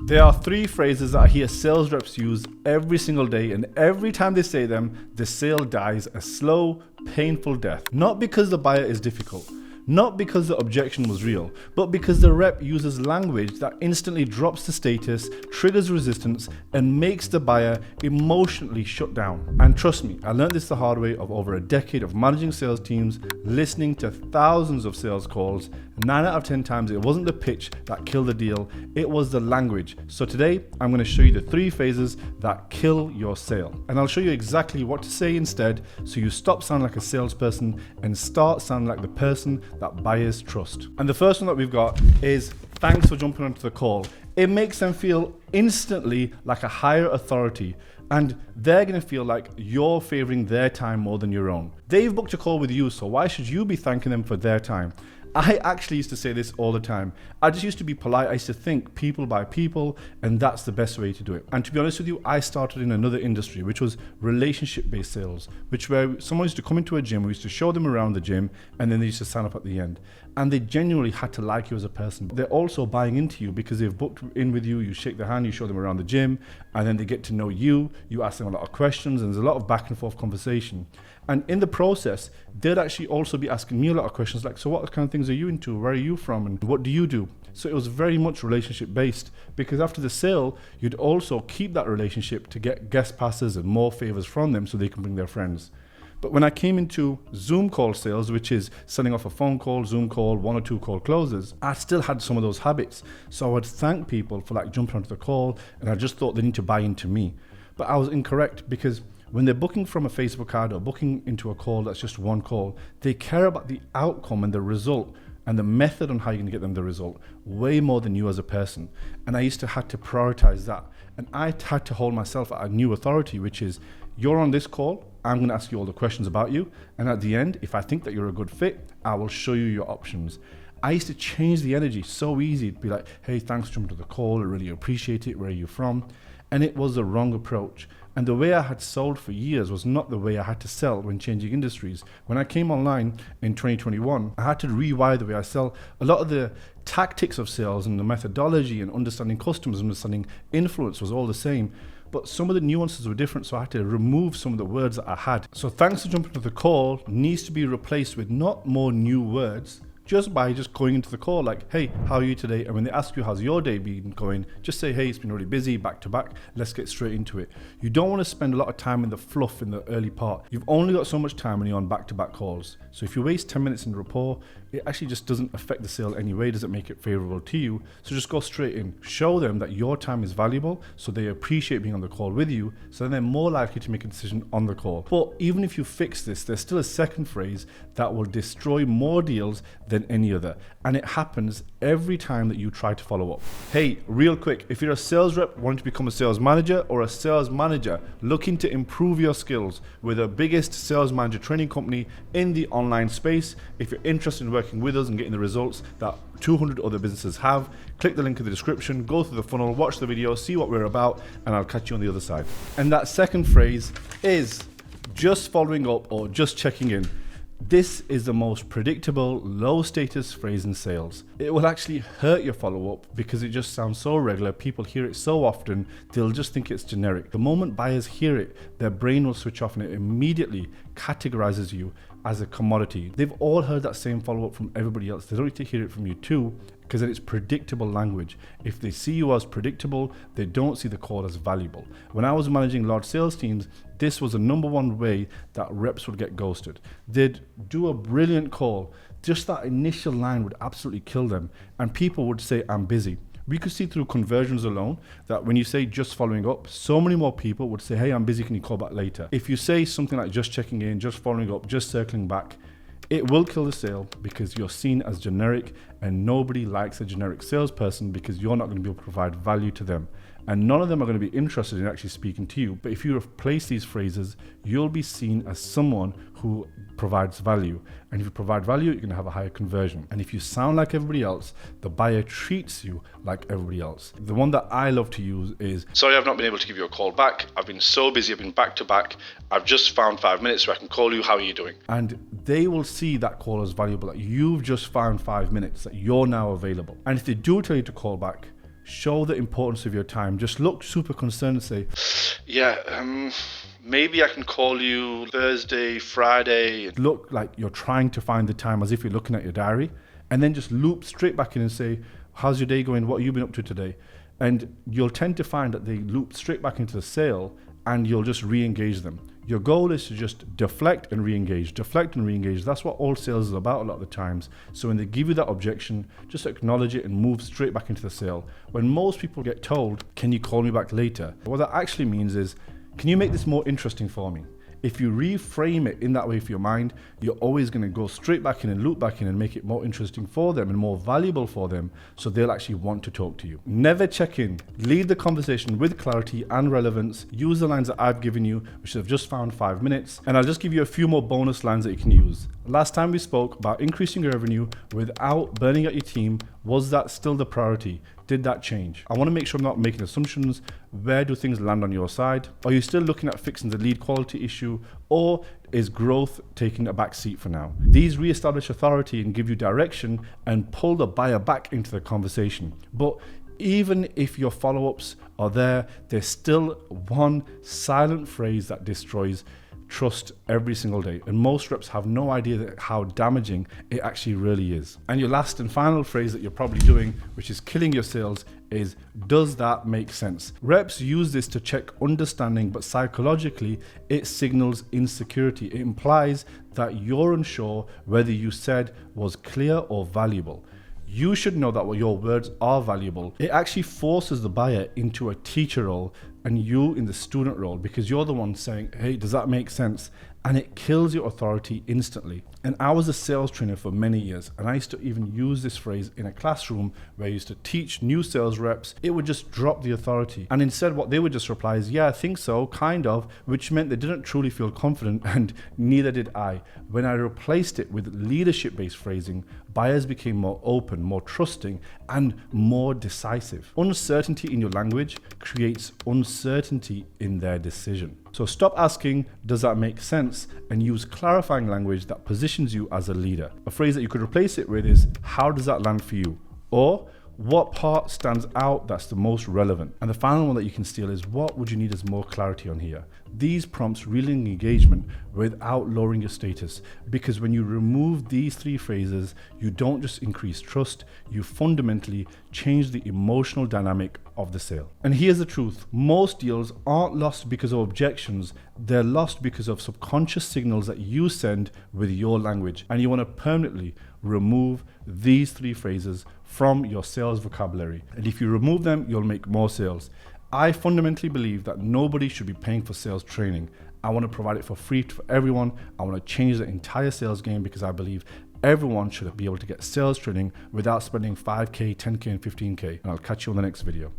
There are three phrases that I hear sales reps use every single day, and every time they say them, the sale dies a slow, painful death. Not because the buyer is difficult, not because the objection was real, but because the rep uses language that instantly drops the status, triggers resistance, and makes the buyer emotionally shut down. And trust me, I learned this the hard way of over a decade of managing sales teams, listening to thousands of sales calls. 9 out of 10 times it wasn't the pitch that killed the deal, it was the language. So today, I'm going to show you the three phases that kill your sale. And I'll show you exactly what to say instead, so you stop sounding like a salesperson and start sounding like the person that buyers trust. And the first one that we've got is thanks for jumping onto the call. It makes them feel instantly like a higher authority, and they're going to feel like you're favoring their time more than your own. They've booked a call with you, so why should you be thanking them for their time? I actually used to say this all the time. I just used to be polite. I used to think people by people, and that's the best way to do it. And to be honest with you, I started in another industry, which was relationship-based sales, which where someone used to come into a gym, we used to show them around the gym, and then they used to sign up at the end. And they genuinely had to like you as a person. They're also buying into you because they've booked in with you, you shake their hand, you show them around the gym, and then they get to know you, you ask them a lot of questions, and there's a lot of back and forth conversation. And in the process, they'd actually also be asking me a lot of questions like, so what kind of things are you into? Where are you from? And what do you do? So it was very much relationship based, because after the sale, you'd also keep that relationship to get guest passes and more favors from them so they can bring their friends. But when I came into Zoom call sales, which is sending off a phone call, Zoom call, 1 or 2 call closes, I still had some of those habits. So I would thank people for like jumping onto the call, and I just thought they need to buy into me. But I was incorrect, because when they're booking from a Facebook ad or booking into a call that's just one call, they care about the outcome and the result and the method on how you're going to get them the result way more than you as a person. And I used to have to prioritize that. And I had to hold myself at a new authority, which is, you're on this call, I'm going to ask you all the questions about you. And at the end, if I think that you're a good fit, I will show you your options. I used to change the energy so easy. It'd be like, hey, thanks for jumping to the call. I really appreciate it. Where are you from? And it was the wrong approach. And the way I had sold for years was not the way I had to sell when changing industries. When I came online in 2021, I had to rewire the way I sell. A lot of the tactics of sales and the methodology and understanding customers, understanding influence was all the same. But some of the nuances were different, so I had to remove some of the words that I had. So thanks for jumping to the call needs to be replaced with not more new words, just by just going into the call like, hey, how are you today? And when they ask you how's your day been going, just say, hey, it's been really busy, back to back, let's get straight into it. You don't want to spend a lot of time in the fluff in the early part. You've only got so much time when you're on back-to-back calls. So if you waste 10 minutes in rapport, it actually just doesn't affect the sale anyway, doesn't make it favorable to you. So just go straight in. Show them that your time is valuable, so they appreciate being on the call with you, so then they're more likely to make a decision on the call. But even if you fix this, there's still a second phrase that will destroy more deals than any other. And it happens every time that you try to follow up. Hey, real quick, if you're a sales rep wanting to become a sales manager, or a sales manager looking to improve your skills with the biggest sales manager training company in the online space, if you're interested in working with us and getting the results that 200 other businesses have, click the link in the description, go through the funnel, watch the video, see what we're about, and I'll catch you on the other side. And that second phrase is just following up or just checking in. This is the most predictable, low status phrase in sales. It will actually hurt your follow-up because it just sounds so regular. People hear it so often, they'll just think it's generic. The moment buyers hear it, their brain will switch off and it immediately categorizes you as a commodity. They've all heard that same follow-up from everybody else. They don't need to hear it from you too, because then it's predictable language. If they see you as predictable, they don't see the call as valuable. When I was managing large sales teams, this was the number one way that reps would get ghosted. They'd do a brilliant call. Just that initial line would absolutely kill them. And people would say, I'm busy. We could see through conversions alone that when you say just following up, so many more people would say, hey, I'm busy, can you call back later? If you say something like just checking in, just following up, just circling back, it will kill the sale because you're seen as generic, and nobody likes a generic salesperson because you're not going to be able to provide value to them. And none of them are going to be interested in actually speaking to you. But if you replace these phrases, you'll be seen as someone who provides value. And if you provide value, you're going to have a higher conversion. And if you sound like everybody else, the buyer treats you like everybody else. The one that I love to use is, sorry, I've not been able to give you a call back. I've been so busy. I've been back to back. I've just found 5 minutes so I can call you. How are you doing? And they will see that call as valuable, that you've just found 5 minutes, that you're now available. And if they do tell you to call back, show the importance of your time. Just look super concerned and say, yeah, maybe I can call you Thursday, Friday. Look like you're trying to find the time as if you're looking at your diary, and then just loop straight back in and say, how's your day going? What have you been up to today? And you'll tend to find that they loop straight back into the sale, and you'll just re-engage them. Your goal is to just deflect and re-engage, deflect and re-engage. That's what all sales is about a lot of the times. So when they give you that objection, just acknowledge it and move straight back into the sale. When most people get told, can you call me back later? What that actually means is, can you make this more interesting for me? If you reframe it in that way for your mind, you're always going to go straight back in and loop back in and make it more interesting for them and more valuable for them, so they'll actually want to talk to you. Never check in. Lead the conversation with clarity and relevance. Use the lines that I've given you, which I've just found 5 minutes, and I'll just give you a few more bonus lines that you can use. Last time we spoke about increasing your revenue without burning out your team. Was that still the priority? Did that change? I want to make sure I'm not making assumptions. Where do things land on your side? Are you still looking at fixing the lead quality issue, or is growth taking a back seat for now? These re-establish authority and give you direction and pull the buyer back into the conversation. But even if your follow-ups are there, there's still one silent phrase that destroys trust every single day, and most reps have no idea how damaging it actually really is. And your last and final phrase that you're probably doing, which is killing your sales, is, does that make sense? Reps use this to check understanding, but psychologically it signals insecurity. It implies that you're unsure whether you said was clear or valuable. You should know that your words are valuable. It actually forces the buyer into a teacher role and you in the student role, because you're the one saying, hey, does that make sense? And it kills your authority instantly. And I was a sales trainer for many years, and I used to even use this phrase in a classroom where I used to teach new sales reps. It would just drop the authority. And instead what they would just reply is, yeah, I think so, kind of, which meant they didn't truly feel confident, and neither did I. When I replaced it with leadership-based phrasing, buyers became more open, more trusting, and more decisive. Uncertainty in your language creates uncertainty in their decision. So stop asking, does that make sense? And use clarifying language that positions you as a leader. A phrase that you could replace it with is, how does that land for you? Or, what part stands out that's the most relevant? And the final one that you can steal is, what would you need as more clarity on here? These prompts really engagement without lowering your status, because when you remove these 3 phrases, you don't just increase trust, you fundamentally change the emotional dynamic of the sale. And here's the truth, most deals aren't lost because of objections, they're lost because of subconscious signals that you send with your language. And you want to permanently remove these 3 phrases from your sales vocabulary. And if you remove them, you'll make more sales. I fundamentally believe that nobody should be paying for sales training. I want to provide it for free for everyone. I want to change the entire sales game, because I believe everyone should be able to get sales training without spending 5K, 10K, and 15K. And I'll catch you on the next video.